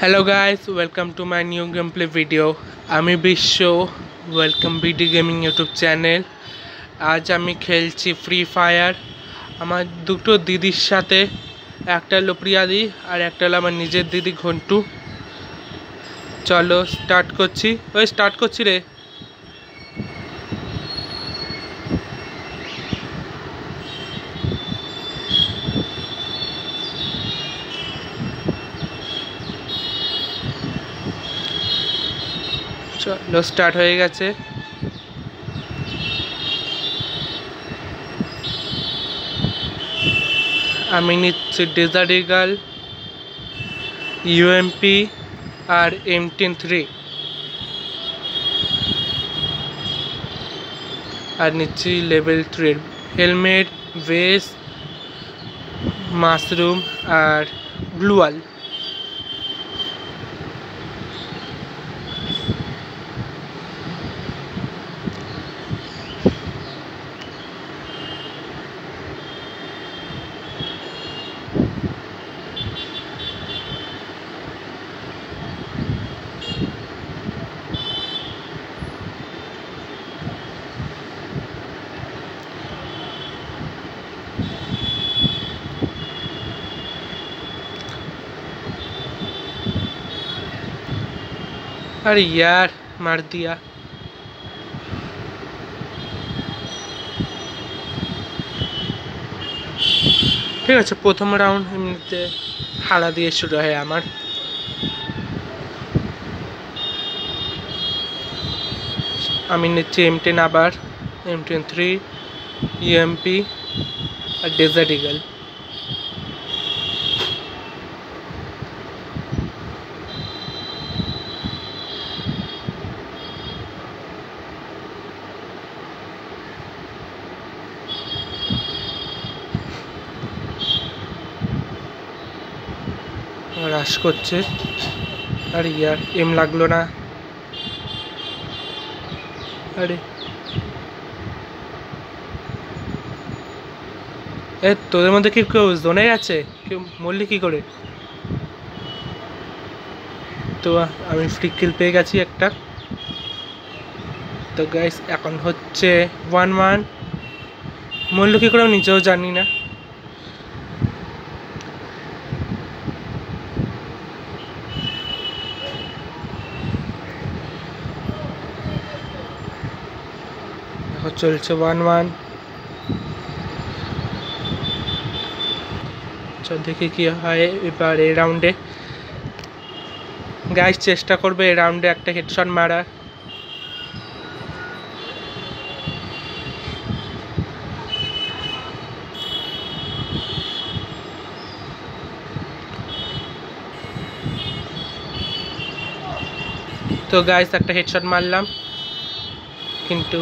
Hello guys, welcome to my new gameplay video. আমি বিশ্ব welcome video gaming YouTube channel. আজ আমি খেলছি ফ্রি ফায়ার আমার দুটো দিদির সাথে। একটা হলো প্রিয়াদি আর একটা হলো আমার নিজের দিদি ঘন্টু। চলো স্টার্ট করছি রে। চলো স্টার্ট হয়ে গেছে। আমি নিচ্ছি ডেজার্ট ইগল, ইউএমপি আর M103 আর নিচ্ছি লেভেল 3 হেলমেট, ভেস্ট, মাশরুম আর গ্লুয়াল। अरे यार मार दिया। ঠিক আছে, প্রথম রাউন্ড এমনিতে হারা দিয়ে শুরু হয় আমার। আমি নিচ্ছি M10 আবার, M103, ইউএমপি আর ডেজার্ট ইগল। রাশ করছে। আরে ইয়ার এম লাগলো না। আরে এ তোদের মধ্যে কি কেউ জোনে আছে? কেউ মরলি কি করে? তো আমি ফ্রি কিল পেয়ে গেছি একটা। তো গাইস এখন হচ্ছে 1-1। মরল কি করে আমি নিজেও জানি না। চলছে 1-1। চল দেখি কি হয় এবার এই রাউন্ডে। গাইস চেষ্টা করবে এই রাউন্ডে একটা হেডশট মারার। তো গাইস একটা হেডশট মারলাম, কিন্তু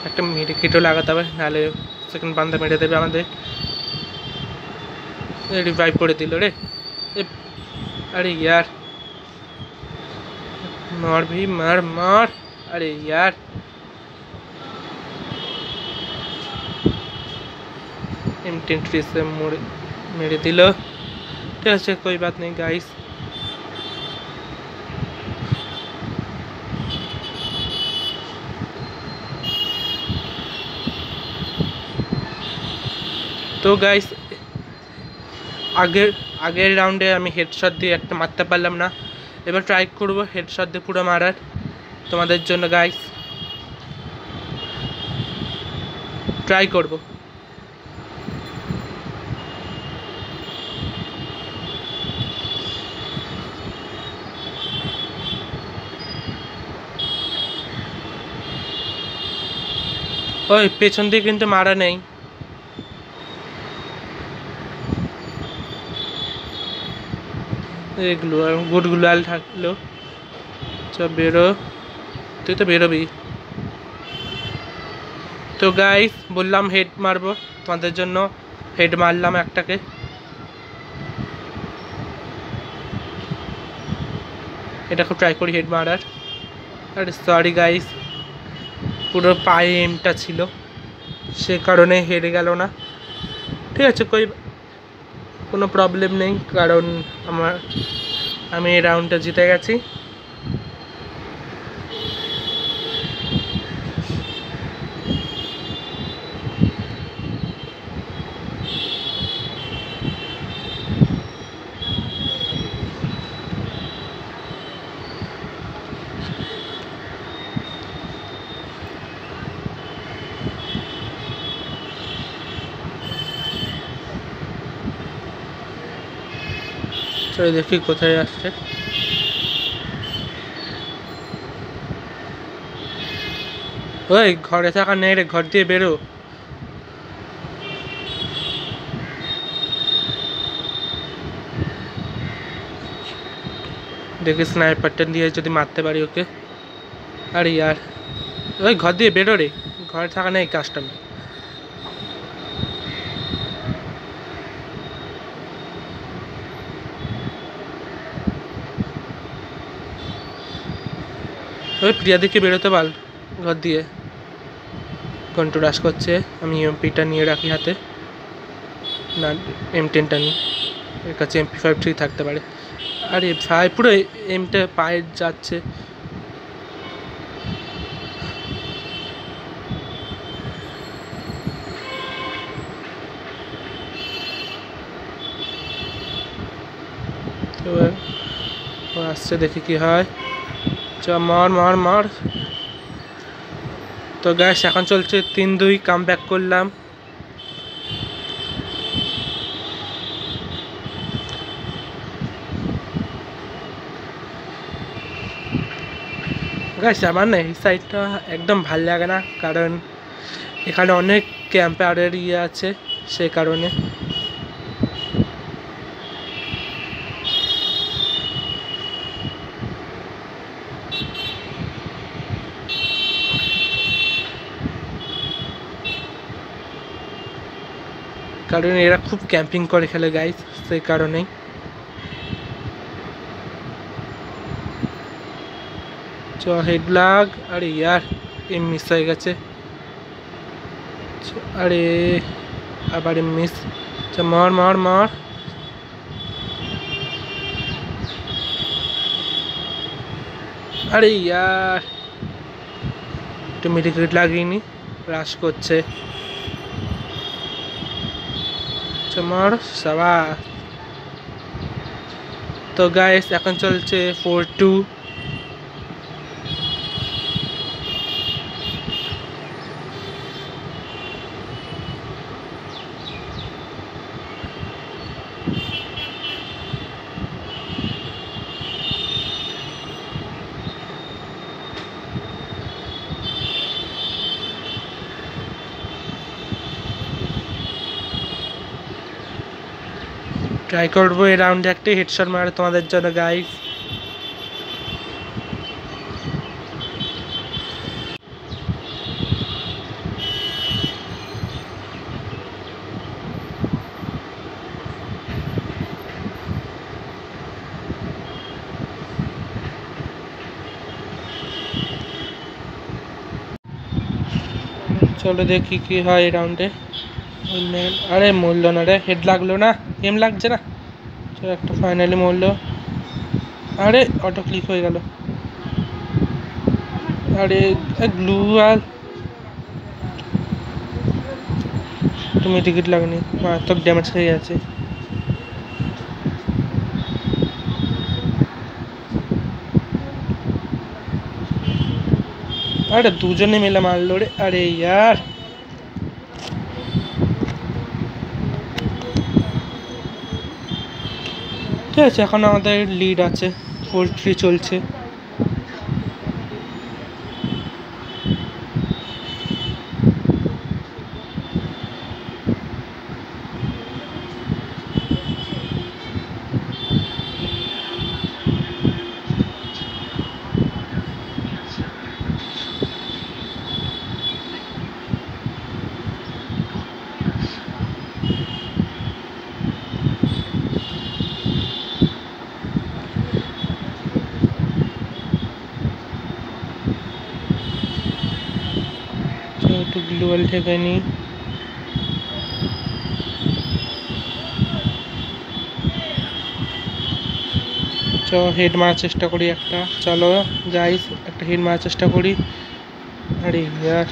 একটা মেডিকেটও লাগাতে হবে, নাহলে সেকেন্ড বান্দা মেরে দেবে আমাদের। রিভাইভ করে দিল রে। अरे यार मार भी मार मार। अरे यार M103 से मेरे दिल। ठीक है कोई बात नहीं गाइस। তো গাইস আগের রাউন্ডে আমি হেডশট দিয়ে একটা মারতে পারলাম না। এবার ট্রাই করব হেডশট দিয়ে পুরো মারার তোমাদের জন্য গাইস। ট্রাই করব। ওই পেছন দিয়ে কিন্তু মারা নেই। গুড গ্লুয়াল থাকলো। চল বেরো, তুই তো বেরোবি। তো গাইস বললাম হেড মারবো তোমাদের জন্য, হেড মারলাম একটাকে। এটা খুব ট্রাই করি হেড মারার। আরে সরি গাইস, পুরো পায়ে এমটা ছিল, সে কারণে হেরে গেল না। ঠিক আছে কোনো প্রবলেম নেই, কারণ আমার আমি এই রাউন্ডটা জিতে গেছি। চলো দেখি কোথায় আসছে। ওই ঘরে থাকা নেই রে, ঘর দিয়ে বেরো। দেখি স্নাইপারটা দিয়ে যদি মারতে পারি ওকে। আরে ইয়ার, ওই ঘর দিয়ে বেরো রে, ঘরে থাকা নেই কাস্টমার। ওই প্রিয়াদিকে বেরোতে পার ঘর দিয়ে। কন্ট্রোল রাশ করছে, আমি এমপিটা নিয়ে রাখি হাতে, না M10টা নিই, এর কাছে MP53 থাকতে পারে। আরে ভাই পুরো এমটা পায়ে যাচ্ছে। এবার ও আসছে, দেখি কি হয়। চ মার মার মার। তো গ্যাস এখন চলছে 3-2, কাম ব্যাক করলাম। গ্যাস আমার না এই সাইডটা একদম ভাল লাগে না, কারণ এখানে অনেক ক্যাম্পারের আছে, সেই কারণে। কারণ এরা খুব ক্যাম্পিং করে খেলে গাইস, সেই কারণেই। চ হেড লাগ। আরে ইয়ার, এম মিস হয়ে গেছে। আরে আবার এম মিস। চ মার মার মার। আরে ইয়ার, একটু মেডিকেট লাগিয়ে রাশ করছে। মার সাবাস। তো গাইস এখন চলছে 4-2। ট্রাই করবো এই রাউন্ডে একটা হেডশট মারে তোমাদের জন্য গাইস। চলো দেখি কি হয় এই রাউন্ডে। আরে মরলো না রে, হেড লাগলো না, এম লাগছে না। চলো একটা ফাইনালি মরলো। আরে অটো ক্লিক হয়ে গেল। আরে গ্লু আর তুমি টিকিট লাগনি, মারাত্মক ড্যামেজ হয়ে গেছে। আরে দুজনে মিলে মারলো রে। আরে ইয়ার, ঠিক আছে এখন আমাদের লিড আছে, 4-3 চলছে। একটু গ্লোবাল থেকে নিই। চ হেড মারার চেষ্টা করি একটা। চলো গাইস একটা হেড মারার চেষ্টা করি। আরে ইয়ার,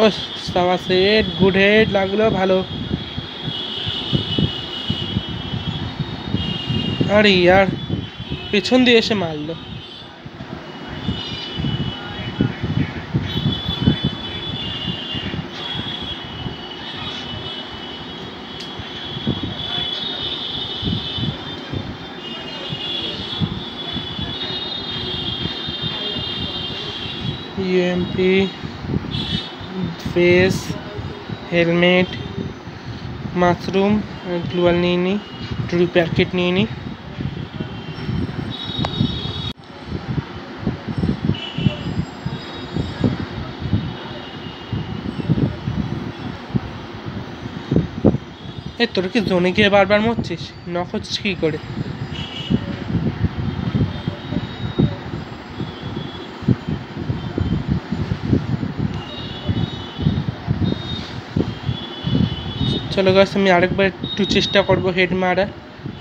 ও সাবাস, হেড, গুড হেড লাগলো, ভালো। আরে ইয়ার, পেছন দিয়ে এসে মারলো। ইউএমপি, ফেস, হেলমেট, মাশরুম, গ্লুয়াল নিয়ে নিই, টুরি প্যাকেট নিয়ে নিই। এ তোর কি জোনে গিয়ে বারবার মরছিস? নক হচ্ছিস কী করে? চলো গাছ, আমি আরেকবার একটু চেষ্টা করবো হেড মারা,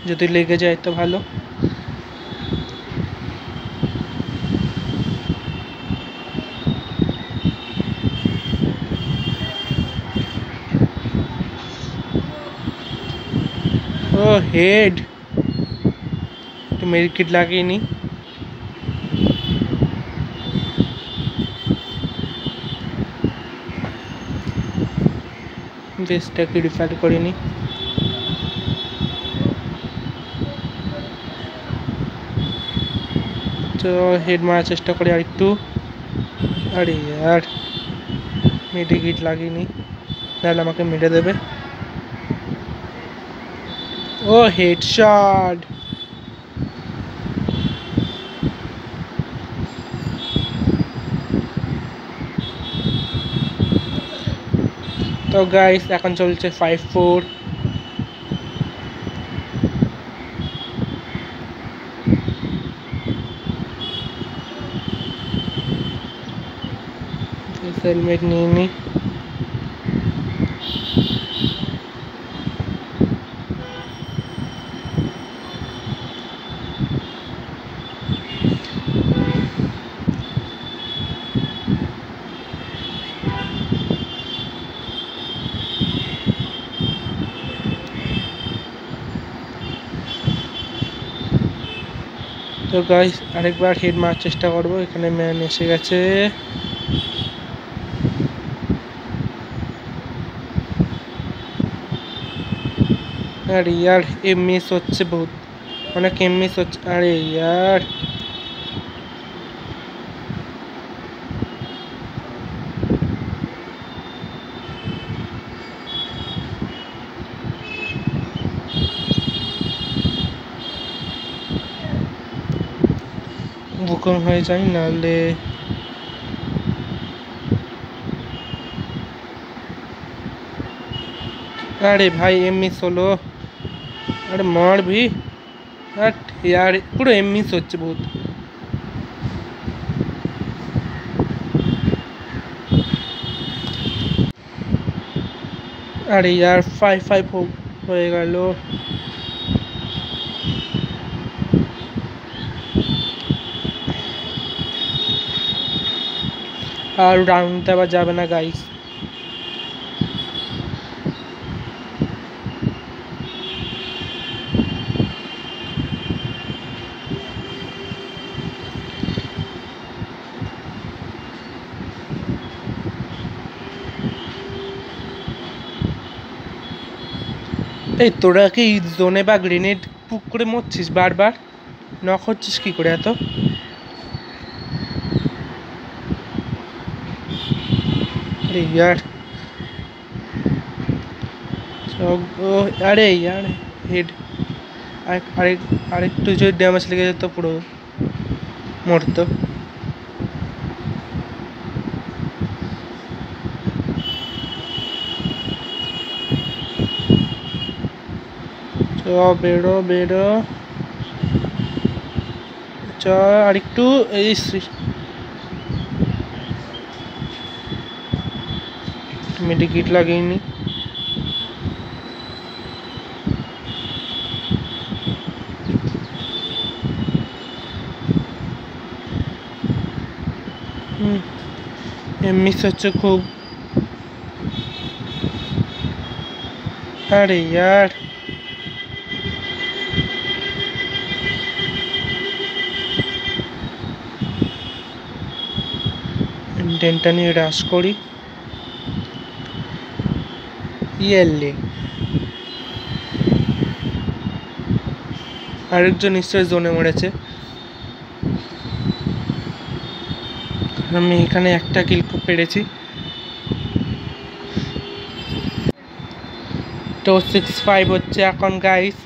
যদি লেগে যায় তো ভালো। ও হেড, একটু মেডিকেট লাগিয়ে নি। বেসটাকে রিফার করে নি। তো হেড মারার চেষ্টা করি আরেকটু। আরে ইয়ার, মেডিকেট লাগিয়ে নি, নাহলে আমাকে মেরে দেবে। ও হেডশট। তো গাইস এখন চলছে 5-4। হেলমেট নিয়ে নি। তো গাইস আরেকবার হেড মারার চেষ্টা করবো। এখানে ম্যান এসে গেছে। আরে ইয়ার, এম মিস হচ্ছে বহুত, অনেক এম মিস হচ্ছে। আরে ইয়ার, বুকম হয়ে যায় নাহলে। আরে ভাই এম মিস হলো। আরে মর ভি, হট यार, পুরো এম মিস হচ্ছে বহুত। আরে यार 5-5 হয়ে গেল। আর রাউন্ডটা আবার যাবে না গাইস। এই তোরা কি জোনে বা গ্রেনেড পুক করে মরছিস বারবার? নক হচ্ছিস কি করে এত? আরে ইয়ার, আরে ইয়ার হেড, আরেকটু যদি ড্যামেজ লেগে যেত পুরো মরতো। চ বেরো বেরো, চ আরেকটু। এই মেডিকেট লাগিয়ে মিস হচ্ছে খুব। अरे यार ডেনটা নিয়ে রাশ করি। ইয়েলে আরেকজন নিশ্চয়ই জোনে মরেছে। আমি এখানে একটা কিল পেরেছি। তো 6-5 হচ্ছে এখন গাইস।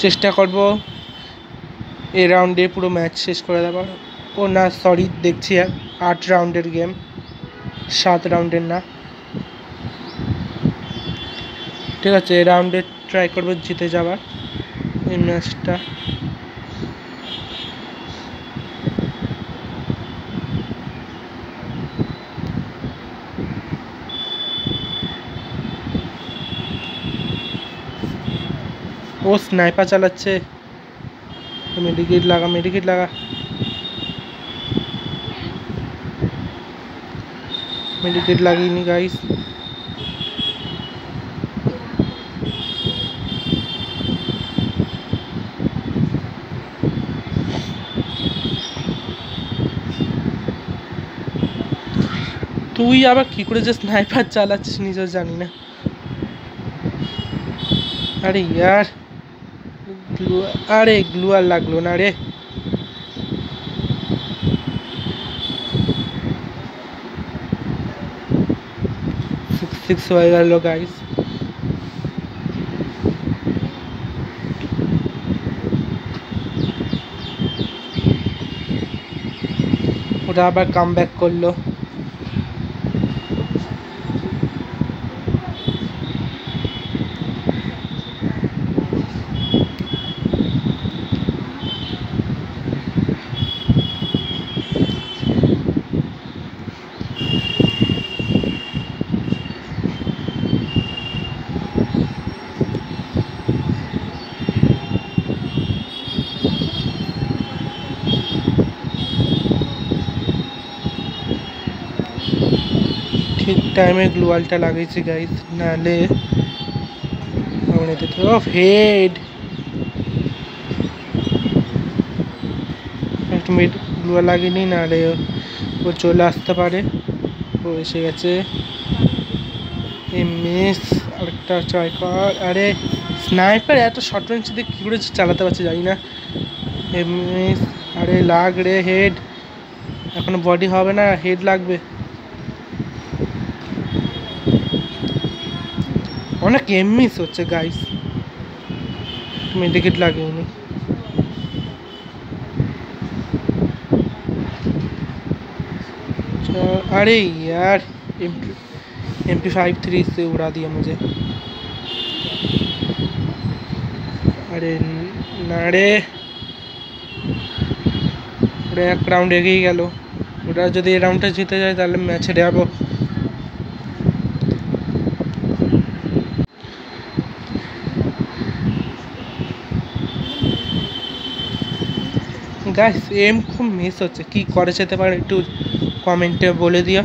চেষ্টা করব এই রাউন্ডে পুরো ম্যাচ শেষ করে দেওয়ার। ও না সরি, দেখছি 8 রাউন্ডের গেম, 7 রাউন্ডের না। ঠিক আছে, এই রাউন্ডে ট্রাই করবো জিতে যাওয়ার এই ম্যাচটা। ও স্নাইপার চালাচ্ছে। মেডিকেট লাগা, মেডিকেট লাগা, মেডিকেট লাগিনি গাইস। তুই আবার কি করে যে স্নাইপার চালাচ্ছিস নিজেও জানি না। আরে ইয়ার, আরে গ্লুয়ার লাগলো না রে। সিক্স হয়ে গেল গাইস। ওরা আবার কাম ব্যাক করলো। ঠিক টাইমে গ্লুয়ালটা লাগাইছি গাইস, নাহলে হেড একটু মিড গ্লুয়াল লাগিনি, নাহলে ও চলে আসতে পারে। ও এসে গেছে। মিস, আরেকটা ট্রাই কর। আরে স্নাইপার এত শর্ট রেঞ্জ দিয়ে কী করে চালাতে পারছে জানি না। মিস, আরে লাগ রে হেড। এখনো বডি হবে না, হেড লাগবে। অনেক মিস হচ্ছে গাইস। মেডিকেট লাগেনি। अरे यार MP53 से उड़ा दिया मुझे। अरे ना रे, ওরা এক রাউন্ড এগিয়ে গেল। ওরা যদি এই রাউন্ডটা জিতে যায় তাহলে ম্যাচ হেরে যাবো। গাইস এম খুব মিস হচ্ছে, কি করে যেতে পারে একটু কমেন্টে বলে দিও।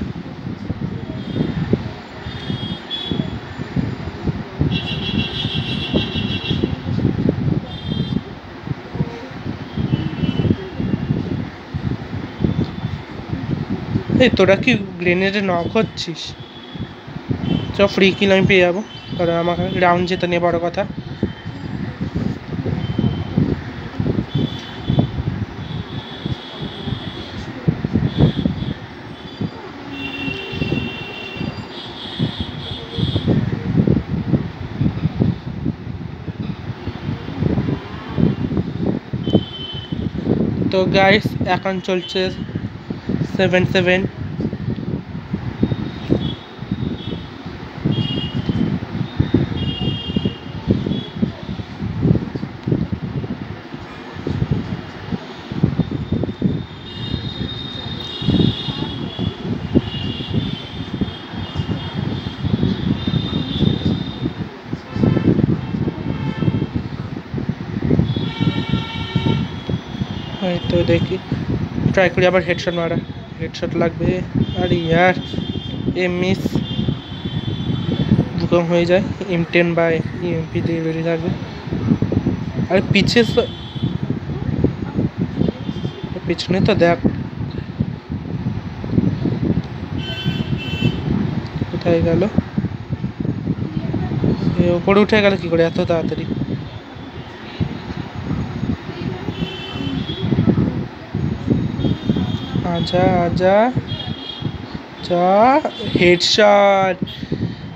এই তোরা কি গ্রেনেডে নক হচ্ছিস? চ ফ্রি কিল আমি পেয়ে যাবো, কারণ আমাকে রাউন্ড যেতে নিয়ে বড় কথা। তো গাইস এখন চলছে 7-7। তো দেখি ট্রাই করি আবার হেডশট মারা। হেডশট লাগবে। আরে यार এ মিস কম হয়ে যায়। M10 বা EMP দিয়ে বেরিয়ে থাকবে। আরে পিছনে তো দেখ কোথায় গেল। উপরে উঠে গেল কি করে এত তাড়াতাড়ি। आजा आजा जा हेडशॉट।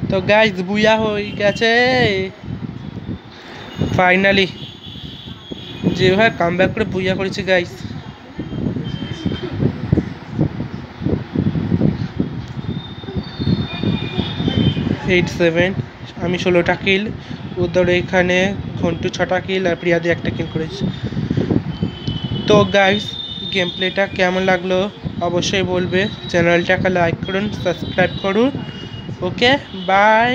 तो गाइस बुया हो গেছে ফাইনালি। যেভাবে কামব্যাক করে বুয়া করেছি গাইস। 87 আমি 16টা কিল, ওদের এখানে ঘন্টু 6টা কিল আর প্রিয়াদি 1টা কিল করেছে। তো গাইস गेम प्लेटा केमन लागलो अवश्य बोलबे। चैनलटाके लाइक करुन, सबसक्राइब करुन। Okay bye.